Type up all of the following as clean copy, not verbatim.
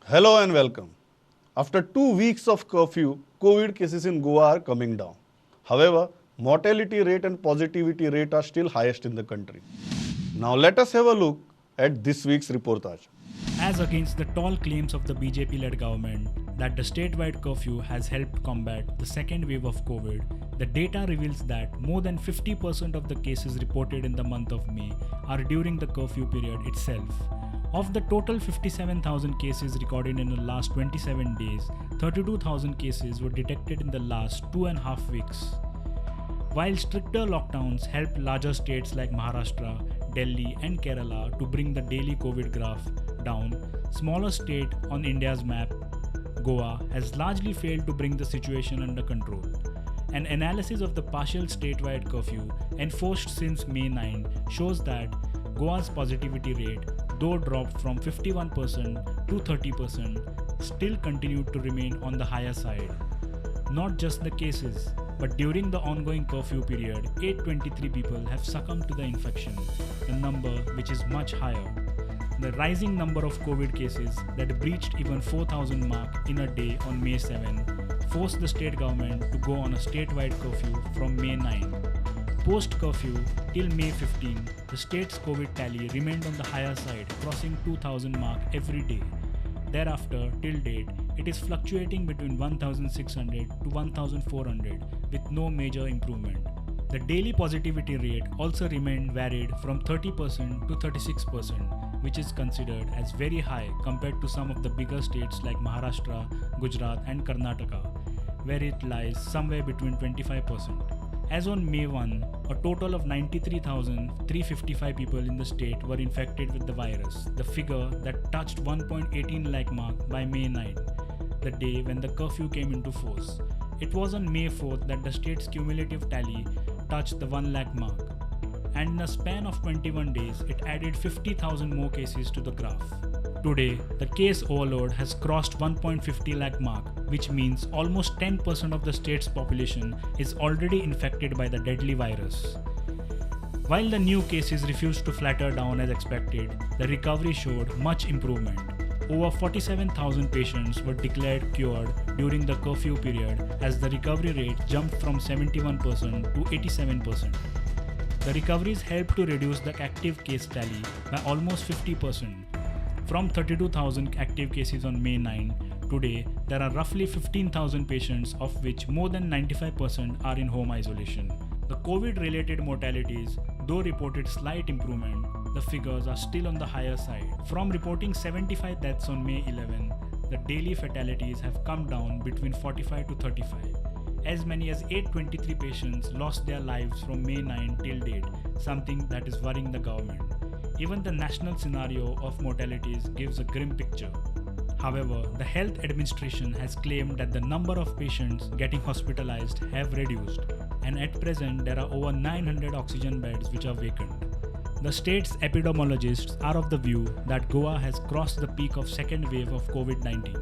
Hello and welcome. After 2 weeks of curfew, COVID cases in Goa are coming down. However, mortality rate and positivity rate are still highest in the country. Now let us have a look at this week's reportage. As against the tall claims of the BJP-led government that the statewide curfew has helped combat the second wave of COVID, the data reveals that more than 50% of the cases reported in the month of May are during the curfew period itself. Of the total 57,000 cases recorded in the last 27 days, 32,000 cases were detected in the last 2.5 weeks. While stricter lockdowns helped larger states like Maharashtra, Delhi, and Kerala to bring the daily COVID graph down, smaller state on India's map, Goa, has largely failed to bring the situation under control. An analysis of the partial statewide curfew enforced since May 9 shows that Goa's positivity rate, though dropped from 51% to 30%, still continued to remain on the higher side. Not just the cases, but during the ongoing curfew period, 823 people have succumbed to the infection, a number which is much higher. The rising number of COVID cases that breached even 4,000 mark in a day on May 7 forced the state government to go on a statewide curfew from May 9. Post-curfew, till May 15, the state's COVID tally remained on the higher side, crossing 2,000 mark every day. Thereafter, till date, it is fluctuating between 1,600 to 1,400 with no major improvement. The daily positivity rate also remained varied from 30% to 36%, which is considered as very high compared to some of the bigger states like Maharashtra, Gujarat, and Karnataka, where it lies somewhere between 25%. As on May 1, a total of 93,355 people in the state were infected with the virus, the figure that touched 1.18 lakh mark by May 9, the day when the curfew came into force. It was on May 4th that the state's cumulative tally touched the 1 lakh mark, and in a span of 21 days, it added 50,000 more cases to the graph. Today, the case overload has crossed 1.50 lakh mark, which means almost 10% of the state's population is already infected by the deadly virus. While the new cases refused to flatter down as expected, the recovery showed much improvement. Over 47,000 patients were declared cured during the curfew period as the recovery rate jumped from 71% to 87%. The recoveries helped to reduce the active case tally by almost 50%. From 32,000 active cases on May 9, today there are roughly 15,000 patients, of which more than 95% are in home isolation. The COVID-related mortalities, though reported slight improvement, the figures are still on the higher side. From reporting 75 deaths on May 11, the daily fatalities have come down between 45 to 35. As many as 823 patients lost their lives from May 9 till date, something that is worrying the government. Even the national scenario of mortalities gives a grim picture. However, the Health Administration has claimed that the number of patients getting hospitalized have reduced, and at present there are over 900 oxygen beds which are vacant. The state's epidemiologists are of the view that Goa has crossed the peak of second wave of COVID-19,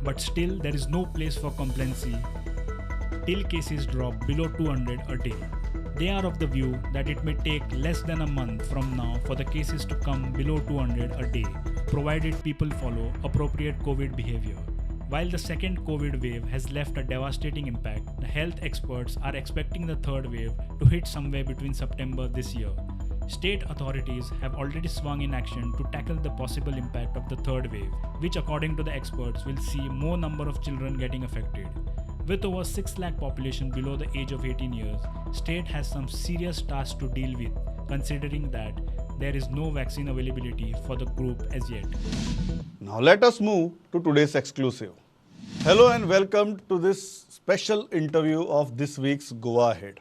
but still there is no place for complacency till cases drop below 200 a day. They are of the view that it may take less than a month from now for the cases to come below 200 a day, provided people follow appropriate COVID behavior. While the second COVID wave has left a devastating impact, the health experts are expecting the third wave to hit somewhere between September this year. State authorities have already swung in action to tackle the possible impact of the third wave, which according to the experts will see more number of children getting affected. With over 6 lakh population below the age of 18 years, state has some serious tasks to deal with, considering that there is no vaccine availability for the group as yet. Now let us move to today's exclusive. Hello and welcome to this special interview of this week's Goa Ahead.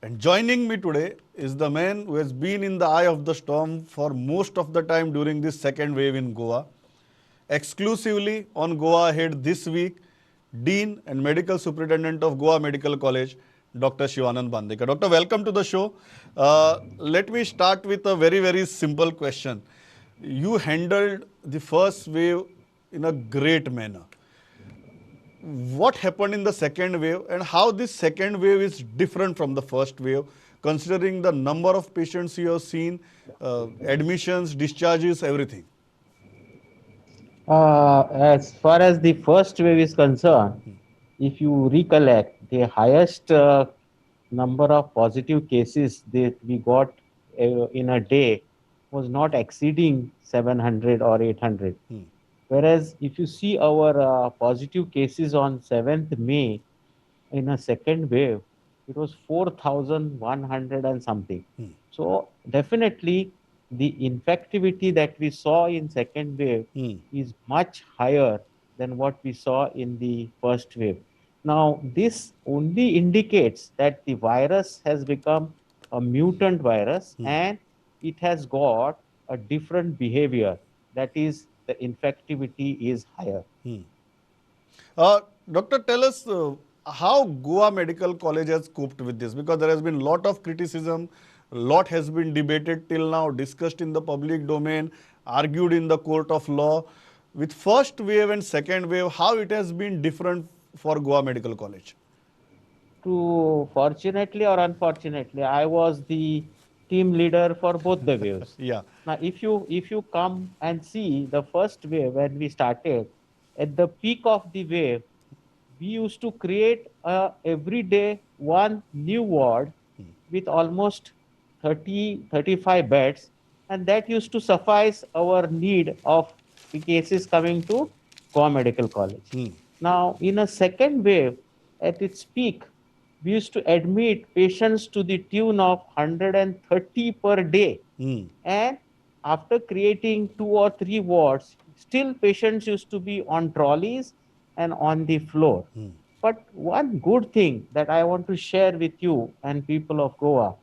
And joining me today is the man who has been in the eye of the storm for most of the time during this second wave in Goa. Exclusively on Goa Ahead this week, Dean and Medical Superintendent of Goa Medical College, Dr. Shivanand Bandekar. Doctor, welcome to the show. Let me start with a very simple question. You handled the first wave in a great manner. What happened in the second wave and how this second wave is different from the first wave, considering the number of patients you have seen, admissions, discharges, everything? As far as the first wave is concerned, if you recollect, the highest number of positive cases that we got in a day was not exceeding 700 or 800. Whereas if you see our positive cases on 7th May, in a second wave, it was 4,100 and something. So definitely the infectivity that we saw in second wave Hmm. is much higher than what we saw in the first wave. Now, this only indicates that the virus has become a mutant virus and it has got a different behavior. That is, the infectivity is higher. Doctor, tell us how Goa Medical College has coped with this, because there has been lot of criticism, lot has been debated till now, discussed in the public domain, argued in the court of law. With first wave and second wave, how it has been different for Goa Medical College? To fortunately or unfortunately, I was the team leader for both the waves. Yeah. Now, if you come and see the first wave when we started, at the peak of the wave, we used to create every day one new ward with almost 35 beds, and that used to suffice our need of the cases coming to Goa Medical College. Now, in a second wave, at its peak, we used to admit patients to the tune of 130 per day. And after creating two or three wards, still patients used to be on trolleys and on the floor. But one good thing that I want to share with you and people of Goa,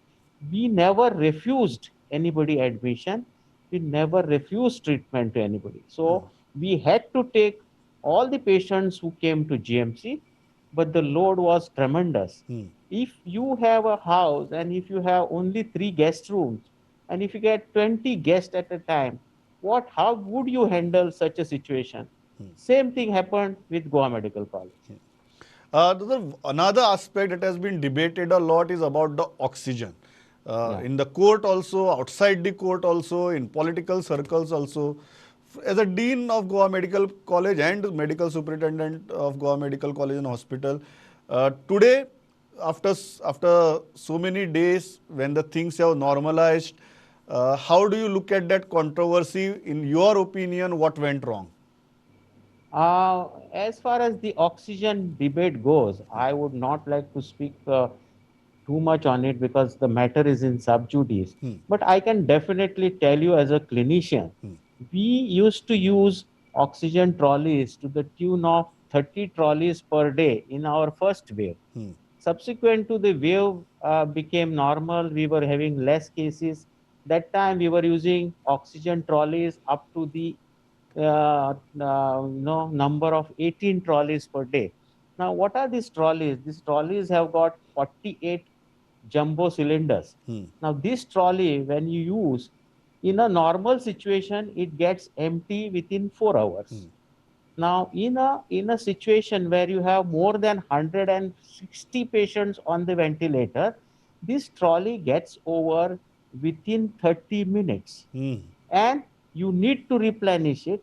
we never refused anybody admission. We never refused treatment to anybody. So we had to take all the patients who came to GMC, but the load was tremendous. If you have a house and if you have only three guest rooms, and if you get 20 guests at a time, how would you handle such a situation? Same thing happened with Goa Medical College. Another aspect that has been debated a lot is about the oxygen. Yeah. In the court also, outside the court also, in political circles also. As a dean of Goa Medical College and medical superintendent of Goa Medical College and Hospital, today, after so many days, when the things have normalized, how do you look at that controversy? In your opinion, what went wrong? As far as the oxygen debate goes, I would not like to speak too much on it because the matter is in sub judice. But I can definitely tell you as a clinician, we used to use oxygen trolleys to the tune of 30 trolleys per day in our first wave. Subsequent to the wave became normal, we were having less cases. That time we were using oxygen trolleys up to the number of 18 trolleys per day. Now, what are these trolleys? These trolleys have got 48 jumbo cylinders. Now, this trolley, when you use in a normal situation, it gets empty within 4 hours. Now, in a situation where you have more than 160 patients on the ventilator, this trolley gets over within 30 minutes and you need to replenish it.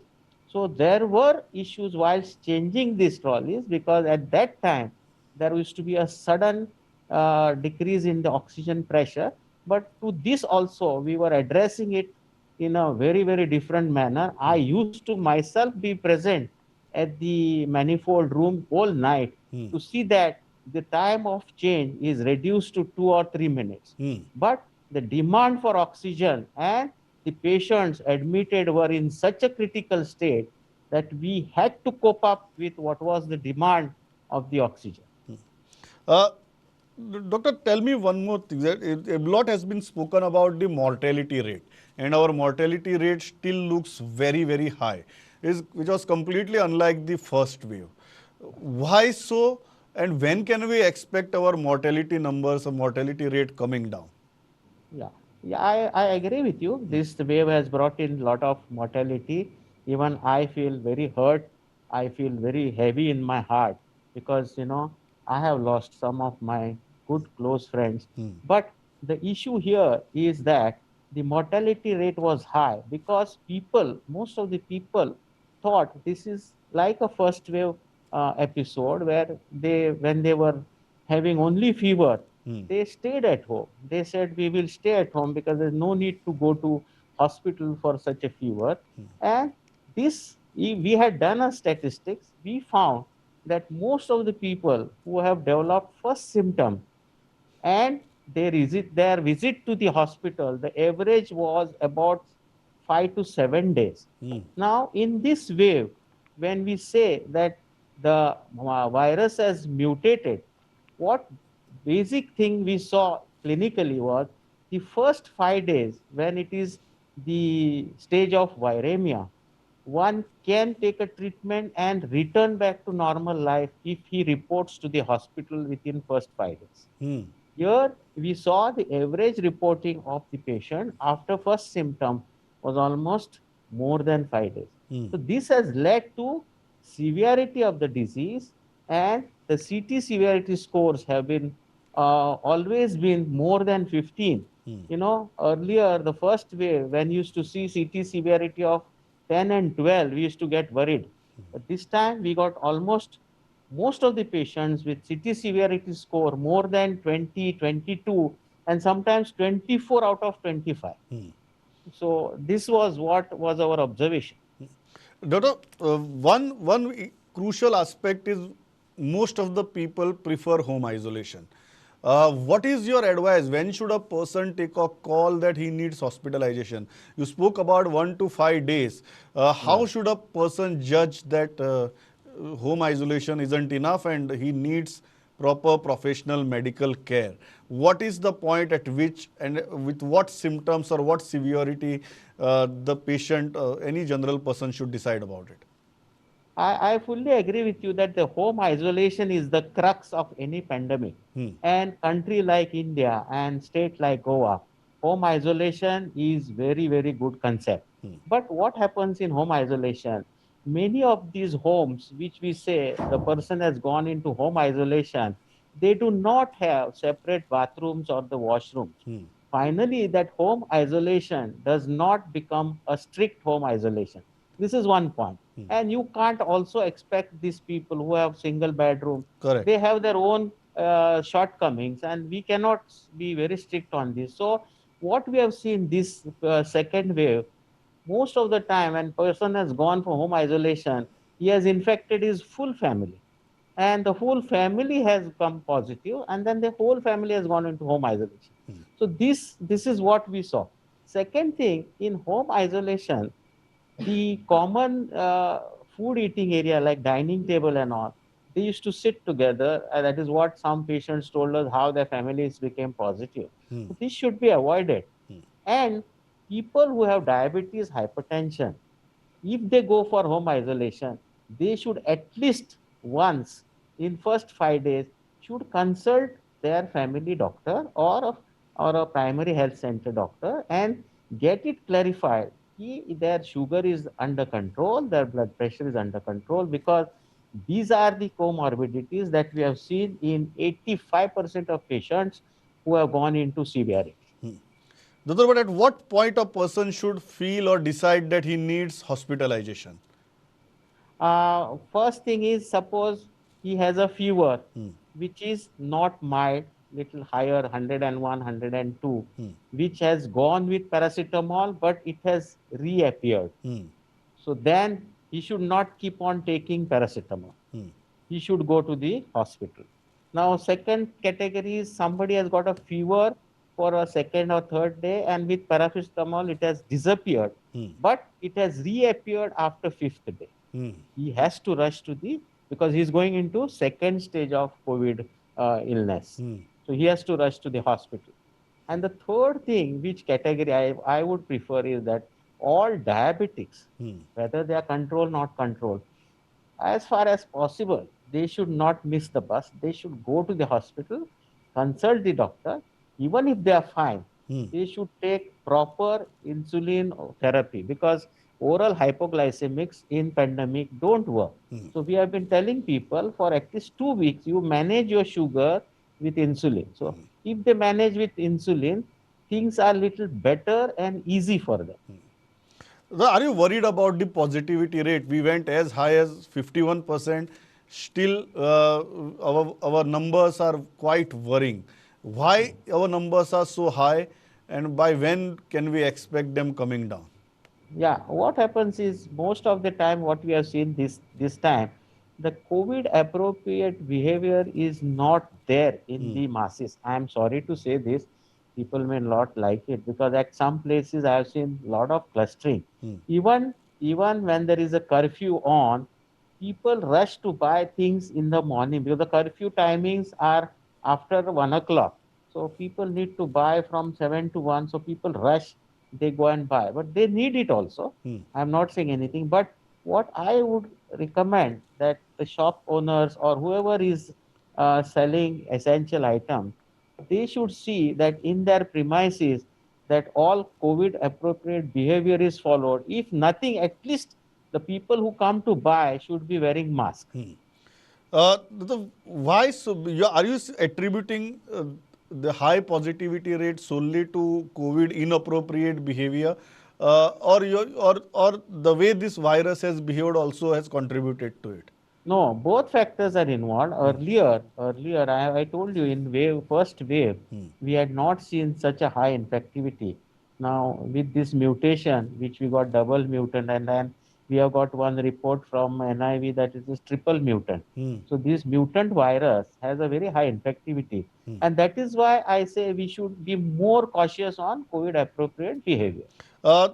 So there were issues while changing these trolleys because at that time there used to be a sudden decrease in the oxygen pressure. But to this also we were addressing it in a very very different manner. I used to myself be present at the manifold room all night to see that the time of change is reduced to 2 or 3 minutes. But the demand for oxygen and the patients admitted were in such a critical state that we had to cope up with what was the demand of the oxygen. Uh, Doctor, tell me one more thing. That a lot has been spoken about the mortality rate, and our mortality rate still looks very, very high, which was completely unlike the first wave. Why so? And when can we expect our mortality numbers or mortality rate coming down? Yeah, yeah, I agree with you. This wave has brought in a lot of mortality. Even I feel very hurt. I feel very heavy in my heart because, I have lost some of my good close friends. But the issue here is that the mortality rate was high because most of the people thought this is like a first wave episode where when they were having only fever, Hmm. they stayed at home. They said we will stay at home because there's no need to go to hospital for such a fever. And we had done a statistics. We found that most of the people who have developed first symptom and their visit to the hospital, the average was about 5 to 7 days. Hmm. Now, in this wave, when we say that the virus has mutated, what basic thing we saw clinically was the first 5 days when it is the stage of viremia, one can take a treatment and return back to normal life if he reports to the hospital within first 5 days. Hmm. Here we saw the average reporting of the patient after first symptom was almost more than 5 days. Hmm. So this has led to severity of the disease, and the CT severity scores have been always been more than 15. Hmm. Earlier the first wave when you used to see CT severity of 10 and 12, we used to get worried. But this time we got almost most of the patients with CT severity score more than 20, 22, and sometimes 24 out of 25. Hmm. So this was what was our observation. Doctor, one crucial aspect is most of the people prefer home isolation. What is your advice? When should a person take a call that he needs hospitalization? You spoke about 1 to 5 days. How Yeah. should a person judge that home isolation isn't enough and he needs proper professional medical care? What is the point at which and with what symptoms or what severity the patient, any general person should decide about it? I fully agree with you that the home isolation is the crux of any pandemic. Hmm. And country like India and state like Goa, home isolation is very, very good concept. But what happens in home isolation? Many of these homes, which we say the person has gone into home isolation, they do not have separate bathrooms or the washrooms. Hmm. Finally, that home isolation does not become a strict home isolation. This is one point. And you can't also expect these people who have single bedroom, they Correct. have their own shortcomings, and we cannot be very strict on this. So what we have seen this second wave, most of the time when person has gone for home isolation, he has infected his full family, and the whole family has come positive, and then the whole family has gone into home isolation. So this is what we saw. Second thing, in home isolation, the common food eating area like dining table and all, they used to sit together, and that is what some patients told us how their families became positive. So this should be avoided. And people who have diabetes, hypertension, if they go for home isolation, they should at least once in first 5 days should consult their family doctor or a primary health center doctor and get it clarified. Their sugar is under control, their blood pressure is under control, because these are the comorbidities that we have seen in 85% of patients who have gone into severity. Doctor, but at what point a person should feel or decide that he needs hospitalization? First thing is, suppose he has a fever which is not mild, little higher, 101, 102, which has gone with paracetamol, but it has reappeared. So then he should not keep on taking paracetamol. He should go to the hospital. Now, second category is somebody has got a fever for a second or third day, and with paracetamol it has disappeared, but it has reappeared after fifth day. He has to rush to the, because he's going into second stage of COVID illness. So he has to rush to the hospital. And the third thing, which category I would prefer, is that all diabetics, whether they are controlled, not controlled, as far as possible, they should not miss the bus. They should go to the hospital, consult the doctor. Even if they are fine, they should take proper insulin therapy, because oral hypoglycemics in pandemic don't work. So we have been telling people for at least 2 weeks, you manage your sugar with insulin. So if they manage with insulin, things are little better and easy for them. Are you worried about the positivity rate? We went as high as 51%. Still, our numbers are quite worrying. Why our numbers are so high, and by when can we expect them coming down? Yeah, what happens is most of the time what we have seen this time, the COVID appropriate behavior is not there in the masses. I am sorry to say this, people may not like it because at some places I have seen a lot of clustering. Even when there is a curfew on, people rush to buy things in the morning because the curfew timings are after 1 o'clock. So people need to buy from 7 to 1. So people rush, they go and buy, but they need it also. I'm not saying anything, but what I would recommend that the shop owners or whoever is selling essential items, they should see that in their premises that all COVID appropriate behavior is followed. If nothing, at least the people who come to buy should be wearing mask. Why so? Are you attributing the high positivity rate solely to COVID inappropriate behavior, or the way this virus has behaved also has contributed to it? No, both factors are involved. Earlier, I told you in first wave, we had not seen such a high infectivity. Now, with this mutation, which we got double mutant, and then we have got one report from NIV that it is triple mutant. So this mutant virus has a very high infectivity, and that is why I say we should be more cautious on COVID appropriate behavior. Uh,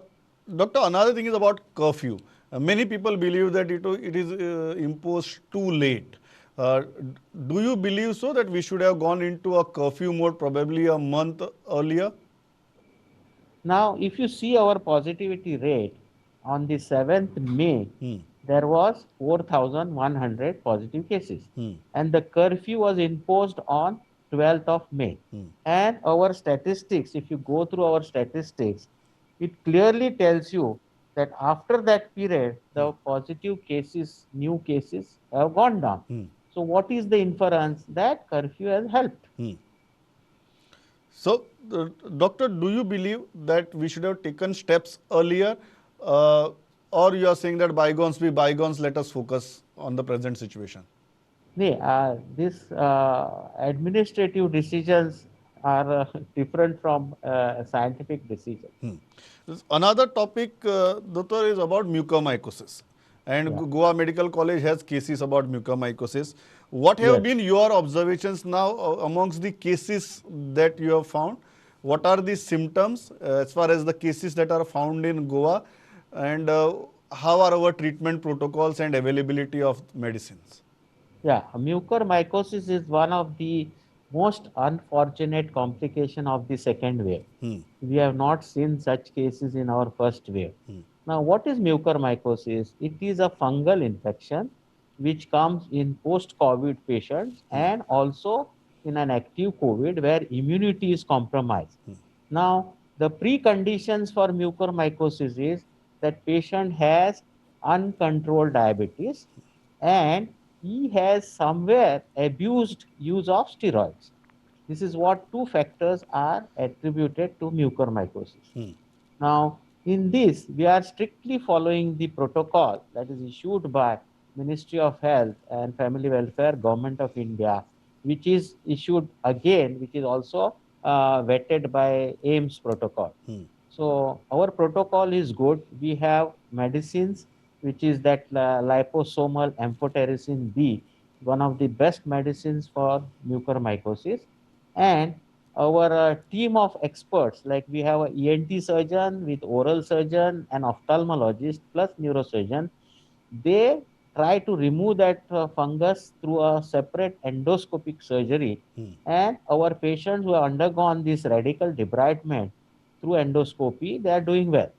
Doctor, another thing is about curfew. Many people believe that it is imposed too late. Uh, do you believe so that we should have gone into a curfew mode probably a month earlier? Now, if you see our positivity rate on the 7th May, there was 4,100 positive cases, and the curfew was imposed on 12th of May. And our statistics, if you go through our statistics, it clearly tells you that after that period, the positive cases, new cases have gone down. So, what is the inference that curfew has helped? So, doctor, do you believe that we should have taken steps earlier, uh, or you are saying that bygones be bygones, let us focus on the present situation? These administrative decisions are different from scientific decisions. Another topic, doctor, is about mucormycosis. And Yeah. Goa Medical College has cases about mucormycosis. What have Yes. been your observations now amongst the cases that you have found? What are the symptoms as far as the cases that are found in Goa? And how are our treatment protocols and availability of medicines? Yeah, mucormycosis is one of the most unfortunate complication of the second wave. We have not seen such cases in our first wave. Now, what is mucormycosis? It is a fungal infection which comes in post-COVID patients and also in an active COVID where immunity is compromised. Now, the preconditions for mucormycosis is that patient has uncontrolled diabetes and he has somewhere abused use of steroids. This is what two factors are attributed to mucormycosis. Now, in this, we are strictly following the protocol that is issued by Ministry of Health and Family Welfare, Government of India, which is issued again, which is also vetted by AIMS protocol. So our protocol is good. We have medicines, which is that liposomal amphotericin B, one of the best medicines for mucormycosis. And our team of experts, like we have an ENT surgeon with oral surgeon and ophthalmologist plus neurosurgeon, they try to remove that fungus through a separate endoscopic surgery. And our patients who have undergone this radical debridement through endoscopy, they are doing well.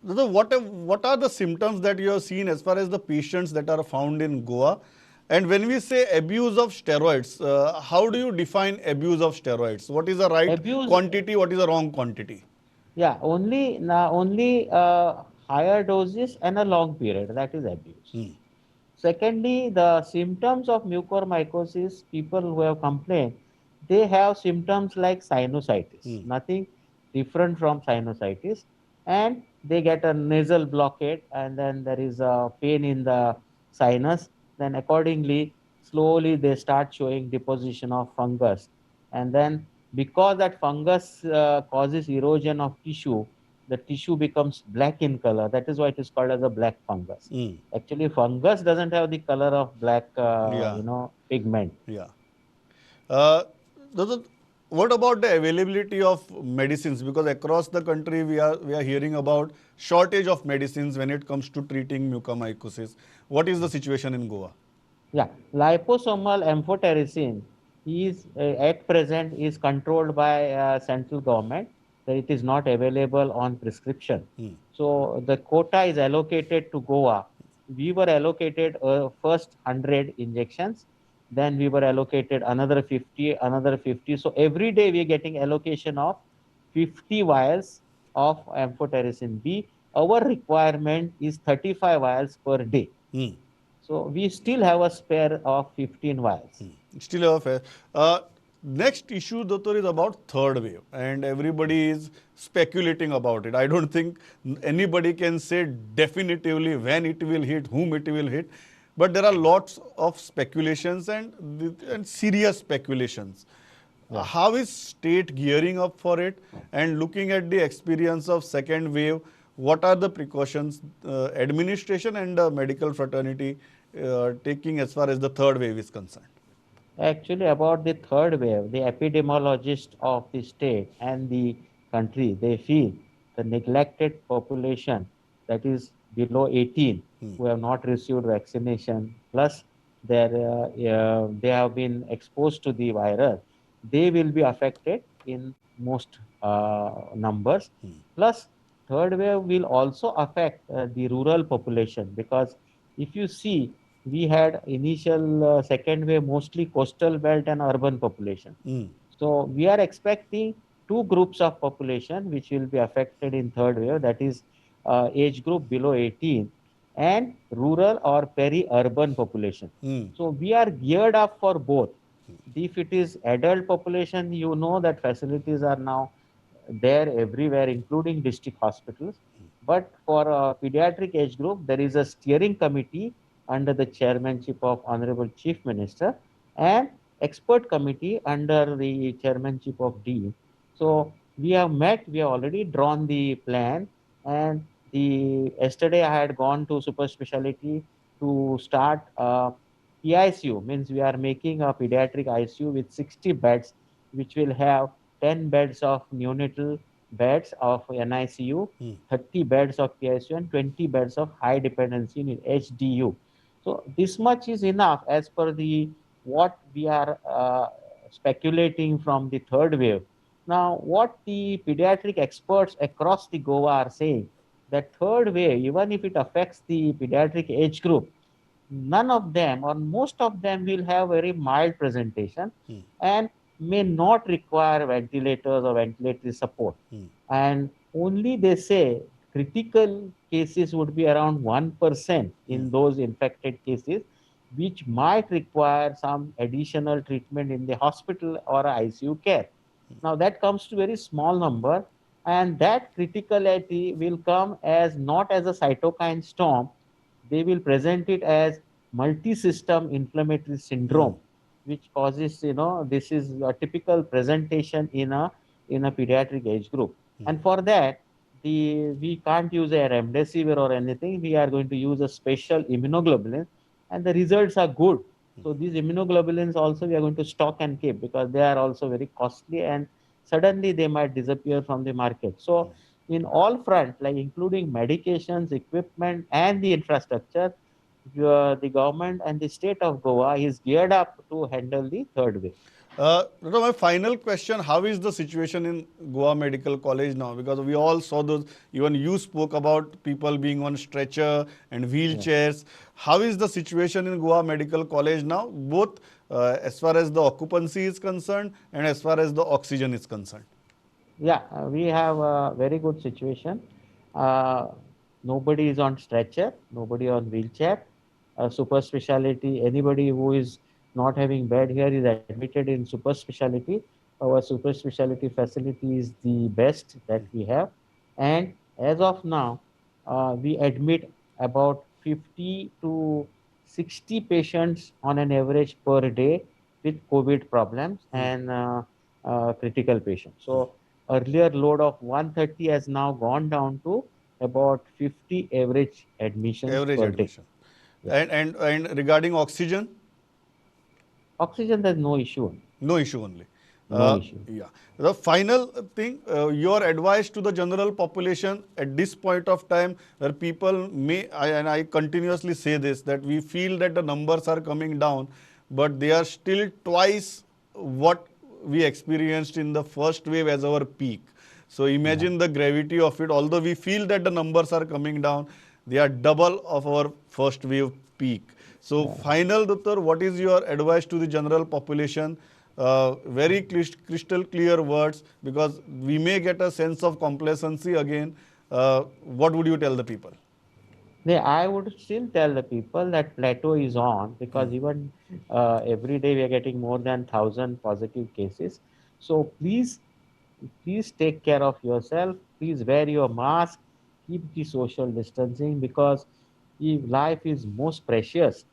What are the symptoms that you have seen as far as the patients that are found in Goa? And when we say abuse of steroids, how do you define abuse of steroids? What is the right Abuse, quantity? What is the wrong quantity? yeah, only higher doses and a long period, that is abuse. Secondly, the symptoms of mucormycosis, people who have complained, they have symptoms like sinusitis, nothing different from sinusitis. and they get a nasal blockade, and then there is a pain in the sinus. Then accordingly, slowly they start showing deposition of fungus, and then because that fungus causes erosion of tissue, the tissue becomes black in color. That is why it is called as a black fungus. Mm. Actually, fungus doesn't have the color of black, Yeah. pigment. Yeah. Uh, Dr. What about the availability of medicines? Because across the country we are hearing about shortage of medicines when it comes to treating mucormycosis. What is the situation in Goa? Yeah, liposomal amphotericin is at present is controlled by central government. That it is not available on prescription. Hmm. So the quota is allocated to Goa. We were allocated first 100 injections, then we were allocated another 50, another 50. So every day we are getting allocation of 50 vials of amphotericin B. Our requirement is 35 vials per day. Hmm. So we still have a spare of 15 vials. Still a fair. Uh, Next issue, Doctor, is about third wave, and everybody is speculating about it. I don't think anybody can say definitively when it will hit, whom it will hit, but there are lots of speculations and serious speculations. Yeah. How is state gearing up for it? And looking at the experience of second wave, what are the precautions administration and the medical fraternity taking as far as the third wave is concerned? Actually, about the third wave, the epidemiologist of the state and the country, they feel the neglected population, that is below 18, who have not received vaccination, plus they have been exposed to the virus, they will be affected in most numbers. Plus, third wave will also affect the rural population, because if you see, we had initial second wave mostly coastal belt and urban population. Mm. So we are expecting two groups of population which will be affected in third wave. That is age group below 18 and rural or peri-urban population. Mm. So we are geared up for both. If it is adult population, you know that facilities are now there everywhere, including district hospitals. But for a pediatric age group, there is a steering committee under the chairmanship of Honorable Chief Minister and expert committee under the chairmanship of Dean. So we have met, we have already drawn the plan, and the yesterday I had gone to super specialty to start PICU, means we are making a pediatric ICU with 60 beds, which will have 10 beds of neonatal beds of NICU, 30 beds of PICU, and 20 beds of high dependency in HDU. So this much is enough as per the what we are speculating from the third wave. Now, what the pediatric experts across the Goa are saying, that third wave, even if it affects the pediatric age group, none of them or most of them will have very mild presentation and may not require ventilators or ventilatory support. And only they say critical cases would be around 1% in those infected cases, which might require some additional treatment in the hospital or ICU care. Now that comes to very small number, and that criticality will come as not as a cytokine storm. They will present it as multi-system inflammatory syndrome, which causes, this is a typical presentation in a pediatric age group. And for that, we can't use a remdesivir or anything. We are going to use a special immunoglobulin, and the results are good. So these immunoglobulins also we are going to stock and keep, because they are also very costly and suddenly they might disappear from the market. So in all front, like including medications, equipment, and the infrastructure, the government and the state of Goa is geared up to handle the third wave. Dr. My final question, how is the situation in Goa Medical College now? Because we all saw those, even you spoke about people being on stretcher and wheelchairs. How is the situation in Goa Medical College now, both as far as the occupancy is concerned and as far as the oxygen is concerned? Yeah, we have a very good situation. Uh, Nobody is on stretcher, nobody on wheelchair. Super specialty, anybody who is not having bed here is admitted in super specialty. Our super specialty facility is the best that we have. And As of now, we admit about 50 to 60 patients on an average per day with COVID problems and critical patients. So earlier load of 130 has now gone down to about 50 average admissions Average per day. admission. Yeah. And regarding oxygen, Oxygen, there's no issue. no issue only. No issue. Yeah. The final thing, your advice to the general population at this point of time, where people and I continuously say this, that we feel that the numbers are coming down, but they are still twice what we experienced in the first wave as our peak. So Yeah. imagine the gravity of it. Although we feel that the numbers are coming down, they are double of our first wave peak. So Yeah. final, Doctor, what is your advice to the general population? Very crystal clear words, because we may get a sense of complacency again. What would you tell the people? I would still tell the people that plateau is on because even every day we are getting more than 1,000 positive cases. So please take care of yourself. Please wear your mask. Keep the social distancing because if life is most precious.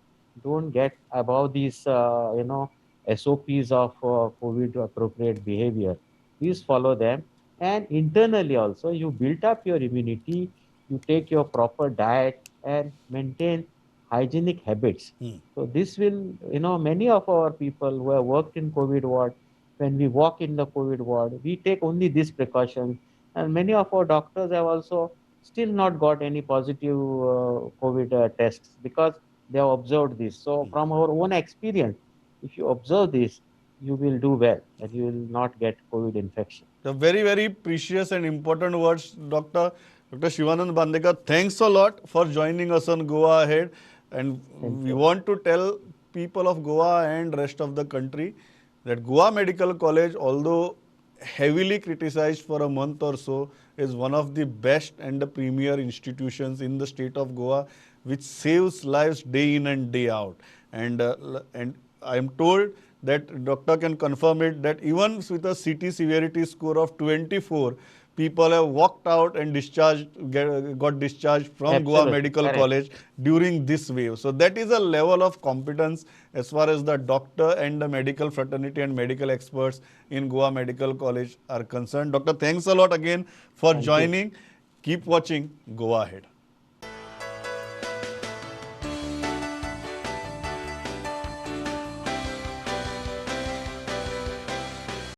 Don't get above these, SOPs of COVID appropriate behavior. Please follow them. And internally also, you build up your immunity. You take your proper diet and maintain hygienic habits. So this will, many of our people who have worked in COVID ward, when we walk in the COVID ward, we take only these precautions. And many of our doctors have also still not got any positive COVID tests because they have observed this. So from our own experience, if you observe this, you will do well and you will not get COVID infection. The very, very precious and important words, Dr. Shivanand Bandekar. Thanks a lot for joining us on Goa Ahead. And Thank we you. want to tell people of Goa and rest of the country that Goa Medical College, although heavily criticized for a month or so, is one of the best and the premier institutions in the state of Goa, which saves lives day in and day out. And I am told that doctor can confirm it, that even with a CT severity score of 24, people have walked out and got discharged from Goa Absolutely. Medical Correct. College during this wave. So that is a level of competence as far as the doctor and the medical fraternity and medical experts in Goa Medical College are concerned. Doctor, thanks a lot again for Thank you. joining. Keep watching Goa Ahead.